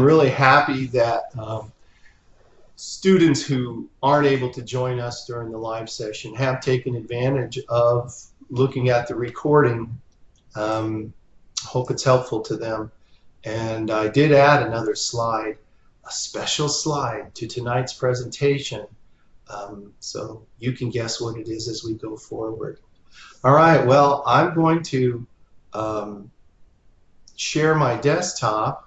really happy that students who aren't able to join us during the live session have taken advantage of looking at the recording. Hope it's helpful to them. And I did add another slide, a special slide to tonight's presentation, so you can guess what it is as we go forward. All right, well, I'm going to share my desktop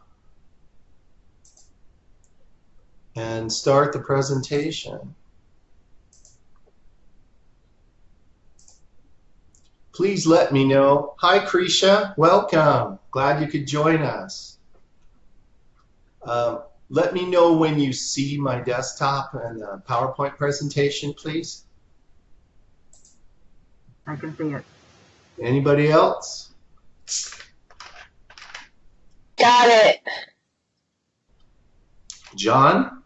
and start the presentation. Please let me know. Hi, Krisha. Welcome. Glad you could join us. Let me know when you see my desktop and the PowerPoint presentation, please. I can see it. Anybody else? Got it. John?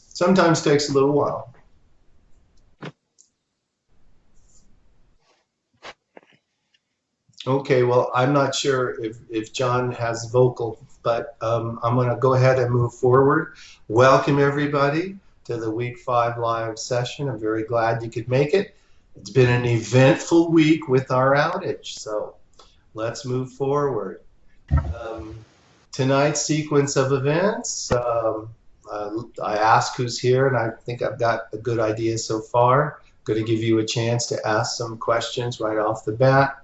Sometimes takes a little while. Okay, well, I'm not sure if John has vocal, but I'm going to go ahead and move forward. Welcome, everybody, to the Week 5 live session. I'm very glad you could make it. It's been an eventful week with our outage, so let's move forward. Tonight's sequence of events, I asked who's here, and I think I've got a good idea so far. I'm going to give you a chance to ask some questions right off the bat.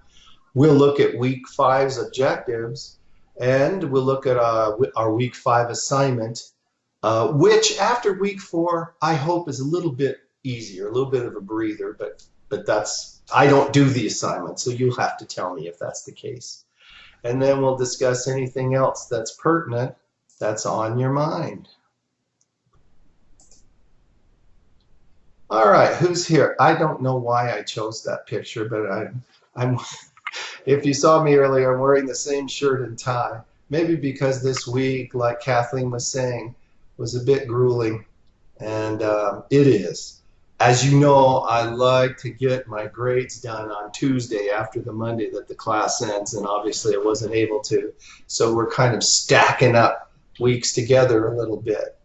We'll look at Week 5's objectives, and we'll look at our Week 5 assignment, which after Week 4, I hope is a little bit easier, a little bit of a breather, but that's, I don't do the assignment, so you'll have to tell me if that's the case. And then we'll discuss anything else that's pertinent, that's on your mind. All right, who's here? I don't know why I chose that picture, but I'm if you saw me earlier, I'm wearing the same shirt and tie. Maybe because this week, like Kathleen was saying, was a bit grueling, and it is. As you know, I like to get my grades done on Tuesday after the Monday that the class ends, and obviously I wasn't able to. So we're kind of stacking up weeks together a little bit.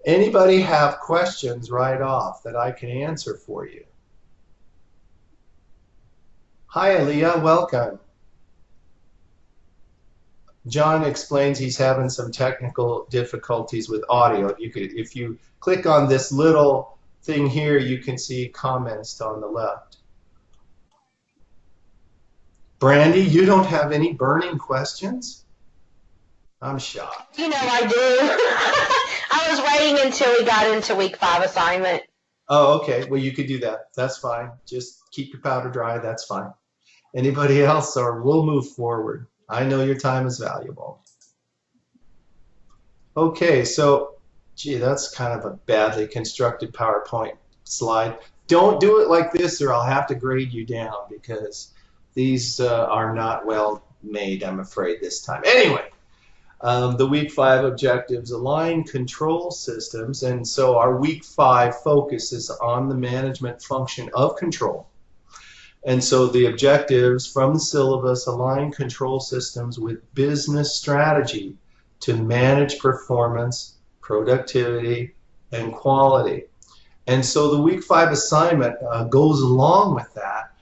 Anybody have questions right off that I can answer for you? Hi, Aaliyah, welcome. John explains he's having some technical difficulties with audio. If you click on this little thing here, you can see comments on the left. Brandy, you don't have any burning questions? I'm shocked. You know I do. I was waiting until we got into Week 5 assignment. Oh, okay. Well, you could do that. That's fine. Just keep your powder dry. That's fine. Anybody else, or we'll move forward. I know your time is valuable. Okay, so, gee, that's kind of a badly constructed PowerPoint slide. Don't do it like this or I'll have to grade you down because these are not well made, I'm afraid, this time. Anyway, the Week 5 objectives align control systems, and so our Week 5 focuses on the management function of control. And so the objectives from the syllabus align control systems with business strategy to manage performance, productivity, and quality. And so the Week 5 assignment goes along with that.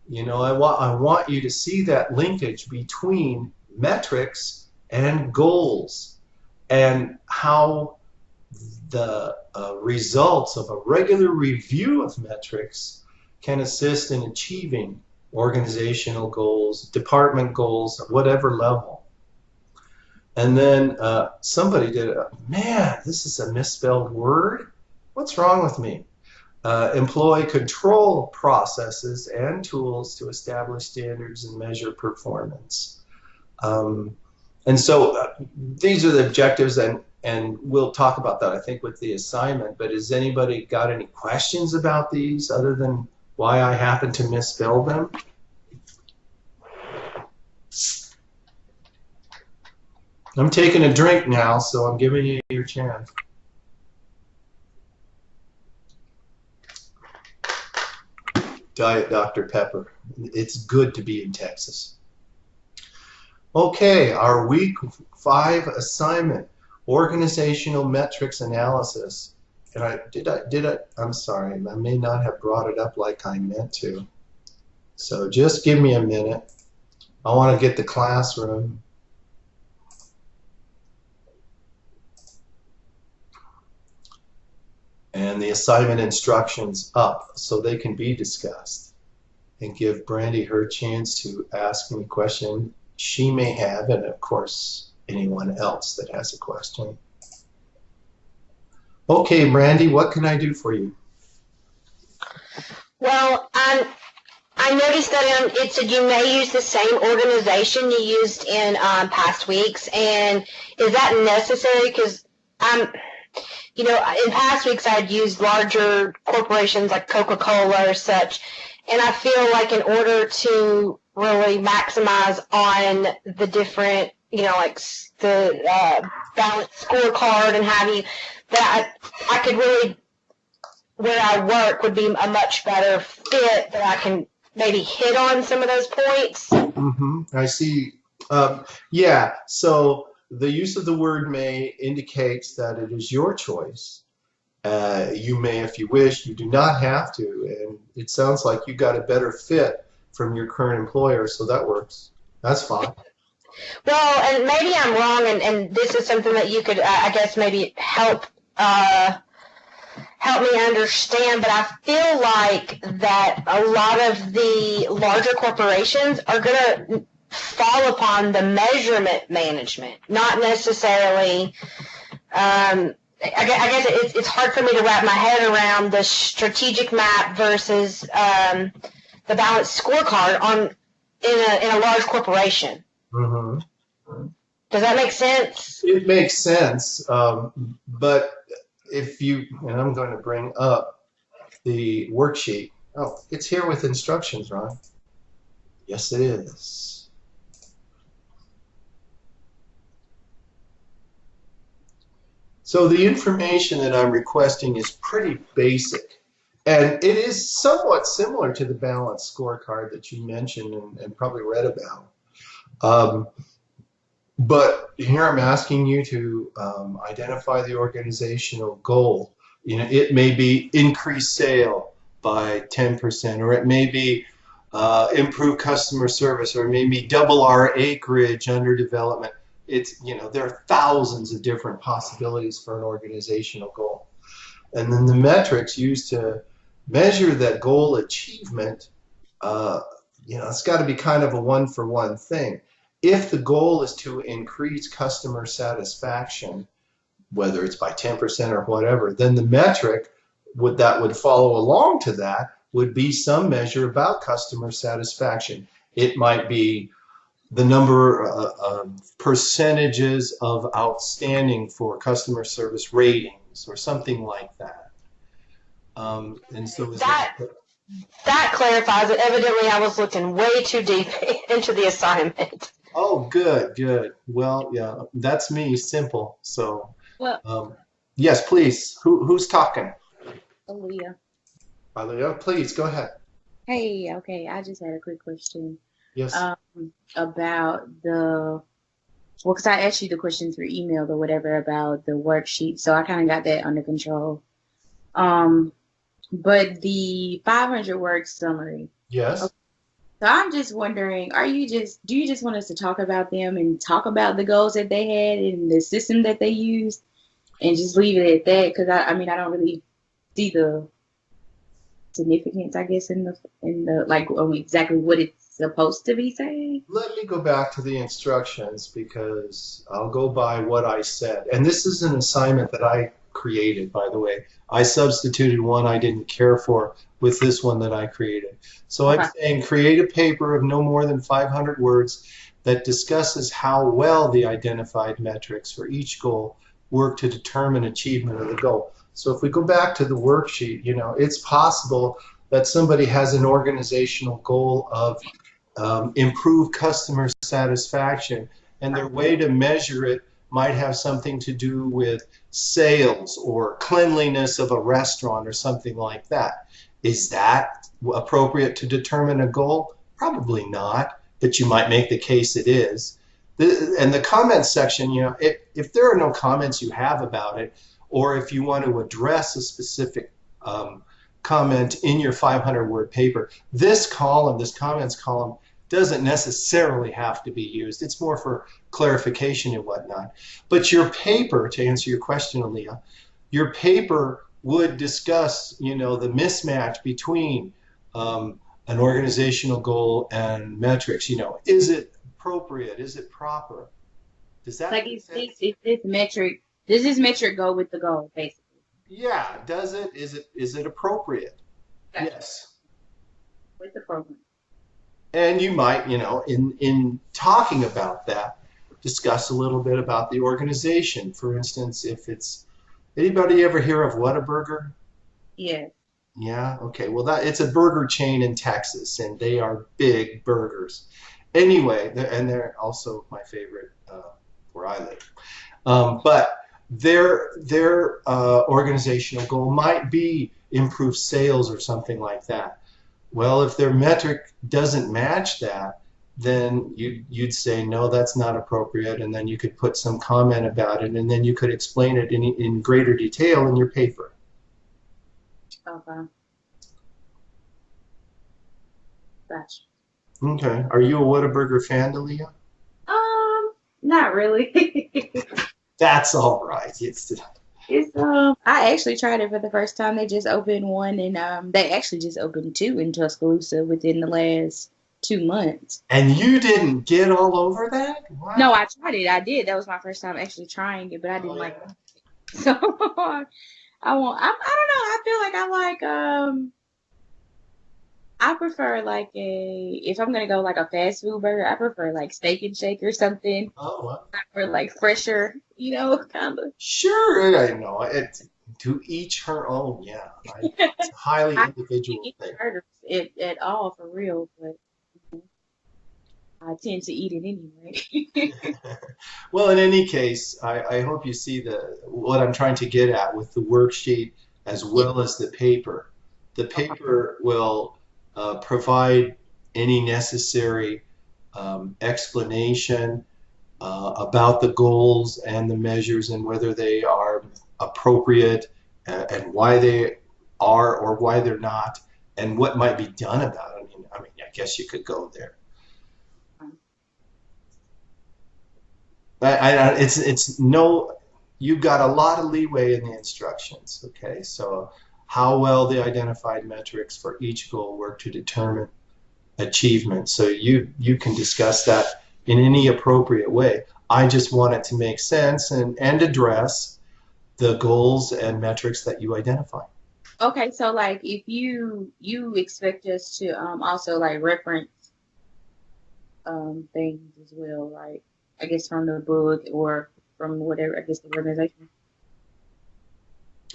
You know, I want you to see that linkage between metrics and goals and how the results of a regular review of metrics can assist in achieving organizational goals, department goals, at whatever level. And then somebody did it. Man, this is a misspelled word. What's wrong with me? Employ control processes and tools to establish standards and measure performance. And so these are the objectives, and we'll talk about that, I think, with the assignment. But has anybody got any questions about these other than why I happen to misspell them? I'm taking a drink now, so I'm giving you your chance. Diet Dr. Pepper. It's good to be in Texas. Okay, our week 5 assignment, organizational metrics analysis. And I'm sorry, I may not have brought it up like I meant to. So just give me a minute. I want to get the classroom. And the assignment instructions up so they can be discussed, and give Brandy her chance to ask any question she may have, and of course anyone else that has a question. Okay, Brandy, what can I do for you? Well, I noticed that it said you may use the same organization you used in past weeks, and is that necessary? Because in past weeks I'd used larger corporations like Coca-Cola or such, and I feel like in order to really maximize on the different, like the balanced scorecard and have you, that I could really, where I work would be a much better fit that I can maybe hit on some of those points. I see. Yeah, so the use of the word may indicates that it is your choice. You may if you wish, you do not have to, and it sounds like you got a better fit from your current employer, so that works. That's fine. Well, and maybe I'm wrong, and this is something that you could, I guess, maybe help me understand, but I feel like that a lot of the larger corporations are going to fall upon the measurement management, not necessarily, I guess it's hard for me to wrap my head around the strategic map versus the balanced scorecard in a large corporation. Does that make sense? It makes sense, but if you, and I'm going to bring up the worksheet. Oh, it's here with instructions, Ron. Yes, it is. So the information that I'm requesting is pretty basic, and it is somewhat similar to the balanced scorecard that you mentioned and probably read about. But here I'm asking you to identify the organizational goal. It may be increase sale by 10%, or it may be improve customer service, or maybe double our acreage under development. There are thousands of different possibilities for an organizational goal. And then the metrics used to measure that goal achievement, it's got to be kind of a one-for-one thing. If the goal is to increase customer satisfaction, whether it's by 10% or whatever, then the metric that would follow along to that would be some measure about customer satisfaction. It might be the number of percentages of outstanding for customer service ratings or something like that. And so that clarifies it. Evidently, I was looking way too deep into the assignment. Oh, good. Well, yeah, that's me, simple. So, well, yes, please. Who's talking? Aaliyah. Aaliyah, please, go ahead. Hey, okay, I just had a quick question. Yes. About because I asked you the question through email or whatever about the worksheet, so I kind of got that under control. But the 500 word summary. Yes. Okay. So I'm just wondering, do you just want us to talk about them and talk about the goals that they had and the system that they used and just leave it at that? Because I don't really see the significance, I guess, in the like exactly what it's supposed to be saying. Let me go back to the instructions because I'll go by what I said. And this is an assignment that I created, by the way. I substituted one I didn't care for with this one that I created. So I'm saying create a paper of no more than 500 words that discusses how well the identified metrics for each goal work to determine achievement of the goal. So if we go back to the worksheet, it's possible that somebody has an organizational goal of improve customer satisfaction, and their way to measure it might have something to do with sales or cleanliness of a restaurant or something like that. Is that appropriate to determine a goal? Probably not, but you might make the case it is. And the comments section, if there are no comments you have about it, or if you want to address a specific comment in your 500-word paper, this comments column, doesn't necessarily have to be used. It's more for clarification and whatnot. But your paper, to answer your question, Aaliyah, your paper would discuss, the mismatch between an organizational goal and metrics. Is it appropriate? Is it proper? Does that Like, make is sense? does this metric go with the goal, basically? Yeah. Does it? Is it appropriate? Gotcha. Yes. With the program. And you might, in talking about that, discuss a little bit about the organization. For instance, if it's anybody ever hear of Whataburger? Yeah. Yeah. Okay. Well, it's a burger chain in Texas, and they are big burgers. Anyway, and they're also my favorite where I live. But their organizational goal might be improve sales or something like that. Well, if their metric doesn't match that, then you'd say, no, that's not appropriate, and then you could put some comment about it, and then you could explain it in greater detail in your paper. Okay. Gotcha. Okay. Are you a Whataburger fan, Delia? Not really. That's all right. It's I actually tried it for the first time. They just opened one, and they actually just opened two in Tuscaloosa within the last 2 months. And you didn't get all over that? No, Wow. I tried it. I did. That was my first time actually trying it, but I didn't Oh, like yeah. it. So I won't. I don't know. I feel like I prefer like if I'm gonna go like a fast food burger, I prefer like Steak and Shake or something, Oh, well. or like fresher, kind of. Sure. I know. To each her own. Yeah. It's a highly I can't individual eat thing. burgers at all for real, but I tend to eat it anyway. Well, in any case, I hope you see what I'm trying to get at with the worksheet as Yeah. well as the paper. The Okay. paper will provide any necessary explanation about the goals and the measures and whether they are appropriate and why they are or why they're not and what might be done about it. I guess you could go there. It's no, you've got a lot of leeway in the instructions. Okay, so how well the identified metrics for each goal work to determine achievement. So you can discuss that in any appropriate way. I just want it to make sense and address the goals and metrics that you identify. Okay, so like if you expect us to also like reference things as well, like I guess from the book or from whatever, I guess the organization.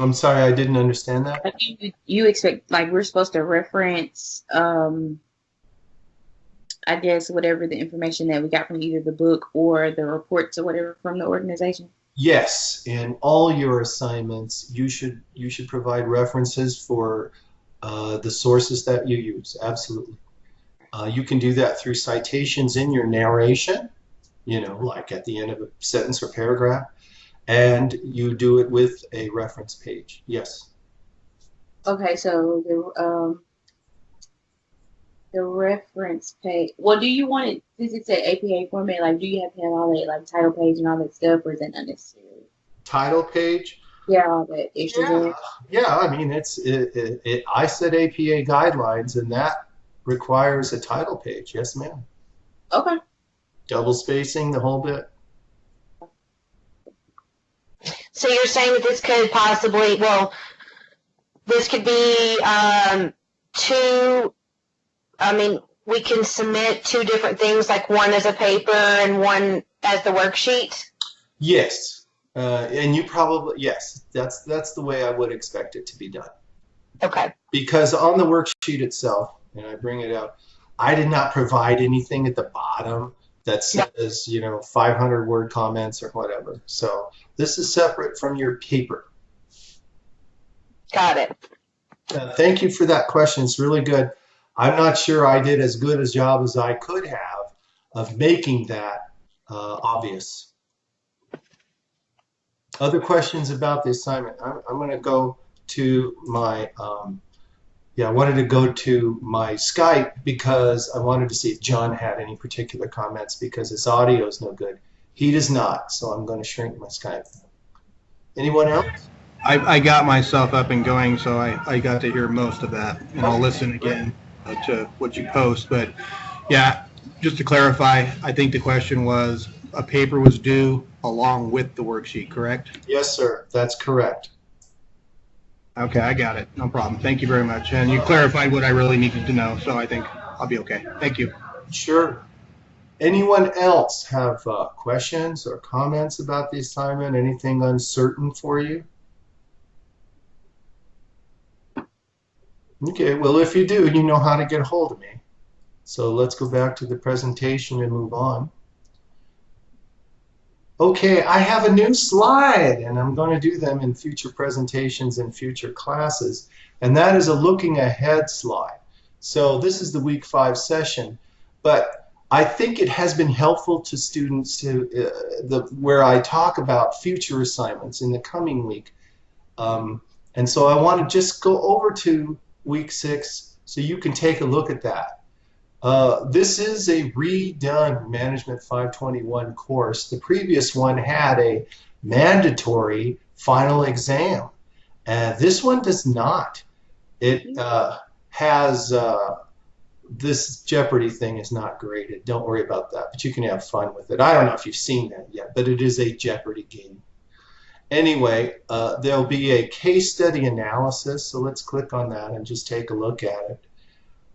I'm sorry, I didn't understand that. Like you expect like we're supposed to reference I guess whatever the information that we got from either the book or the reports or whatever from the organization. Yes, in all your assignments, you should provide references for the sources that you use. Absolutely. You can do that through citations in your narration, like at the end of a sentence or paragraph, and you do it with a reference page. Yes. Okay, so the reference page. Well, do you want it since it's an APA format? Like, do you have to have all that like title page and all that stuff, or is that unnecessary? Title page. Yeah, all that extra Yeah, there. yeah. I mean, I said APA guidelines, and that requires a title page. Yes, ma'am. Okay. Double spacing, the whole bit. So you're saying that this could possibly, well, this could be two, I mean, we can submit two different things, like one as a paper and one as the worksheet? Yes, and you probably yes. That's the way I would expect it to be done. Okay. Because on the worksheet itself, and I bring it out, I did not provide anything at the bottom that says 500 word comments or whatever. So this is separate from your paper. Got it. Thank you for that question. It's really good. I'm not sure I did as good a job as I could have of making that obvious. Other questions about the assignment? I'm going to go to my, I wanted to go to my Skype because I wanted to see if John had any particular comments because his audio is no good. He does not, so I'm going to shrink my Skype. Anyone else? I got myself up and going, so I got to hear most of that, and I'll listen again to what you post. But yeah, just to clarify, I think the question was a paper was due along with the worksheet, correct? Yes, sir. That's correct. Okay, I got it. No problem. Thank you very much. And you clarified what I really needed to know, so I think I'll be okay. Thank you. Sure. Anyone else have questions or comments about the assignment? Anything uncertain for you? Okay, well, if you do, you know how to get a hold of me. So let's go back to the presentation and move on. Okay, I have a new slide, and I'm going to do them in future presentations and future classes, and that is a looking ahead slide. So this is the week 5 session, but I think it has been helpful to students to where I talk about future assignments in the coming week. And so I want to just go over to week 6 so you can take a look at that. This is a redone Management 521 course. The previous one had a mandatory final exam. This one does not. It has this Jeopardy thing is not graded. Don't worry about that, but you can have fun with it. I don't know if you've seen that yet, but it is a Jeopardy game. Anyway, there'll be a case study analysis, so let's click on that and just take a look at it.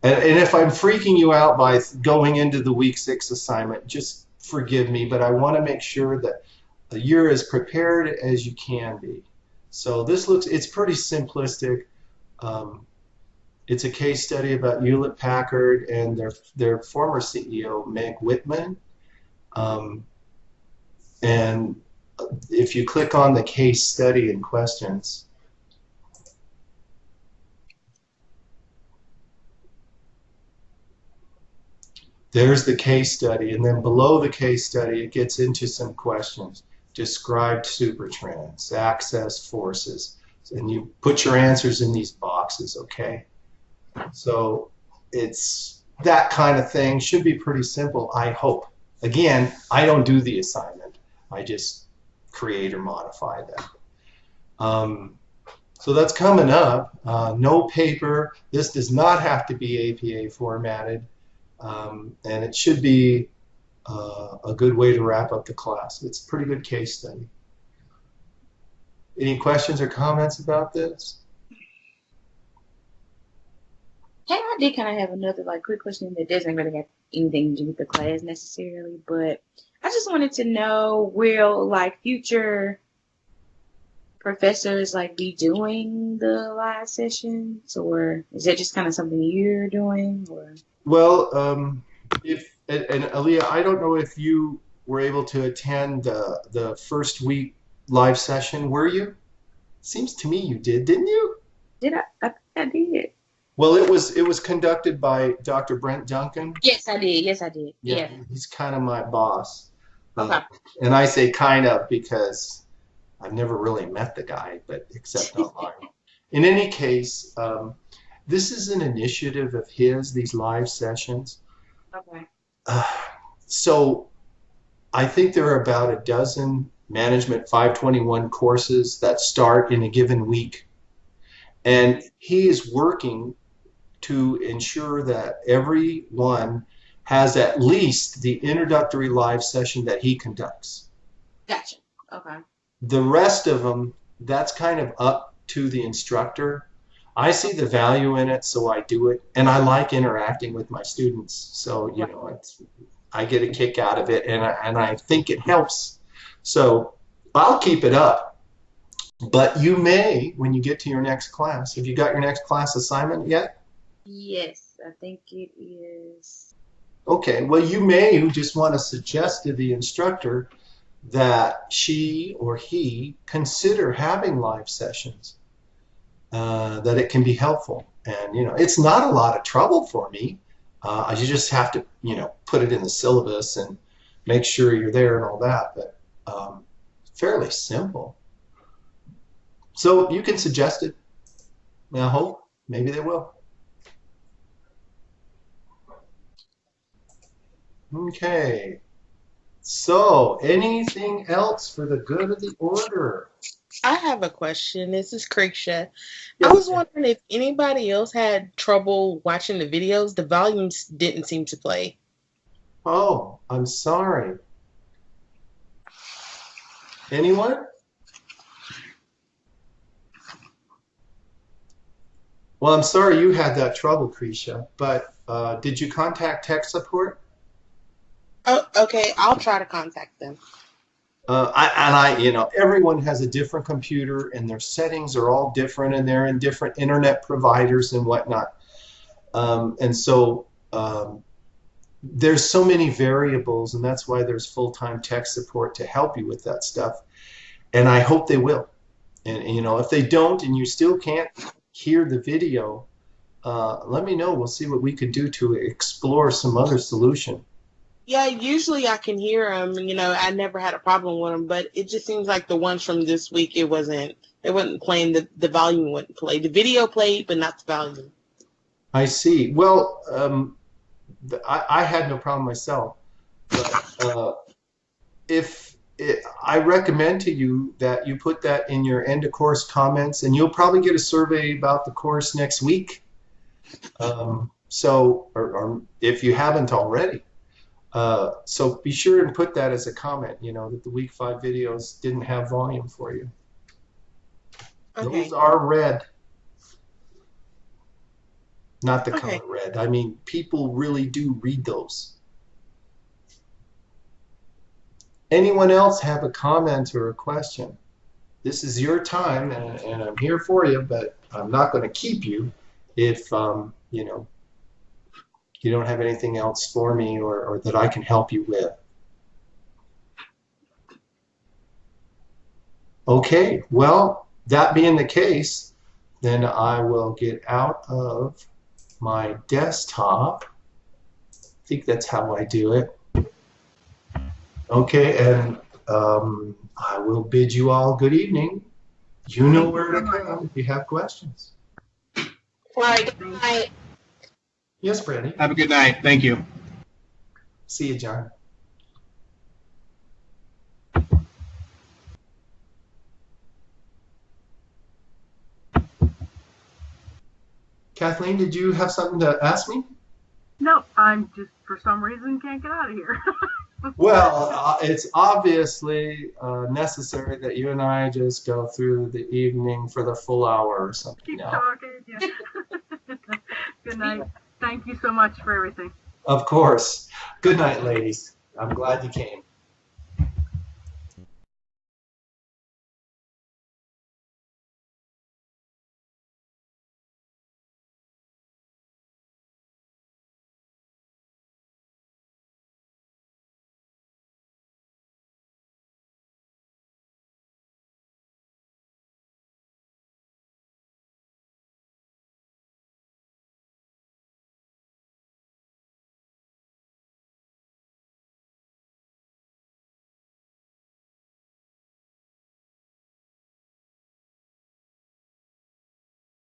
And if I'm freaking you out by going into the week 6 assignment, just forgive me, but I want to make sure that you're as prepared as you can be. So this it's pretty simplistic. It's a case study about Hewlett Packard and their former CEO, Meg Whitman. And if you click on the case study and questions, there's the case study, and then below the case study it gets into some questions. Describe supertrends, access forces, and you put your answers in these boxes, okay? So it's that kind of thing. Should be pretty simple, I hope. Again, I don't do the assignment. I just create or modify them. So that's coming up. No paper. This does not have to be APA formatted. And it should be a good way to wrap up the class. It's a pretty good case study. Any questions or comments about this? Hey, I did kind of have another quick question that doesn't really have anything to do with the class necessarily, but I just wanted to know, will future professors be doing the live sessions, or is that just kind of something you're doing, or? Well, and Aaliyah, I don't know if you were able to attend the first week live session. Were you? Seems to me you did, didn't you? Did I? I did. Well, it was conducted by Dr. Brent Duncan. Yes, I did. Yes, I did. Yeah. He's kind of my boss. Okay. And I say kind of because I've never really met the guy, but except online. In any case, this is an initiative of his, these live sessions. Okay. So I think there are about a dozen Management 521 courses that start in a given week. And he is working to ensure that everyone has at least the introductory live session that he conducts. Gotcha. Okay. The rest of them, that's kind of up to the instructor. I see the value in it, so I do it, and I like interacting with my students. So I get a kick out of it, and I think it helps. So I'll keep it up. But you may, when you get to your next class, have you got your next class assignment yet? Yes, I think it is. Okay, well, you may just want to suggest to the instructor that she or he consider having live sessions. that it can be helpful. And, it's not a lot of trouble for me. You just have to, put it in the syllabus and make sure you're there and all that. But fairly simple. So you can suggest it. I hope. Maybe they will. Okay. So, anything else for the good of the order? I have a question. This is Kriksha. Yes. I was wondering if anybody else had trouble watching the videos. The volumes didn't seem to play. Oh, I'm sorry. Anyone? Well, I'm sorry you had that trouble, Krisha, but did you contact tech support? Oh, okay. I'll try to contact them. Everyone has a different computer and their settings are all different and they're in different internet providers and whatnot. There's so many variables, and that's why there's full-time tech support to help you with that stuff. And I hope they will. And if they don't and you still can't hear the video, let me know. We'll see what we could do to explore some other solution. Yeah, usually I can hear them. I never had a problem with them, but it just seems like the ones from this week, it wasn't playing. The volume wouldn't play. The video played, but not the volume. I see. Well, I had no problem myself, but I recommend to you that you put that in your end of course comments, and you'll probably get a survey about the course next week. Or if you haven't already. So be sure and put that as a comment, that the week 5 videos didn't have volume for you. Okay. Those are red. Not the color red. I mean, people really do read those. Anyone else have a comment or a question? This is your time, and I'm here for you, but I'm not going to keep you if, you don't have anything else for me or that I can help you with. Okay, well, that being the case, then I will get out of my desktop. I think that's how I do it. Okay, and I will bid you all good evening. You know where to come if you have questions. All right, good night. Yes, Brandy. Have a good night. Thank you. See you, John. Kathleen, did you have something to ask me? No, I'm just, for some reason, can't get out of here. Well, it's obviously necessary that you and I just go through the evening for the full hour or something. Keep talking. Yeah. Good night. Thank you so much for everything. Of course. Good night, ladies. I'm glad you came.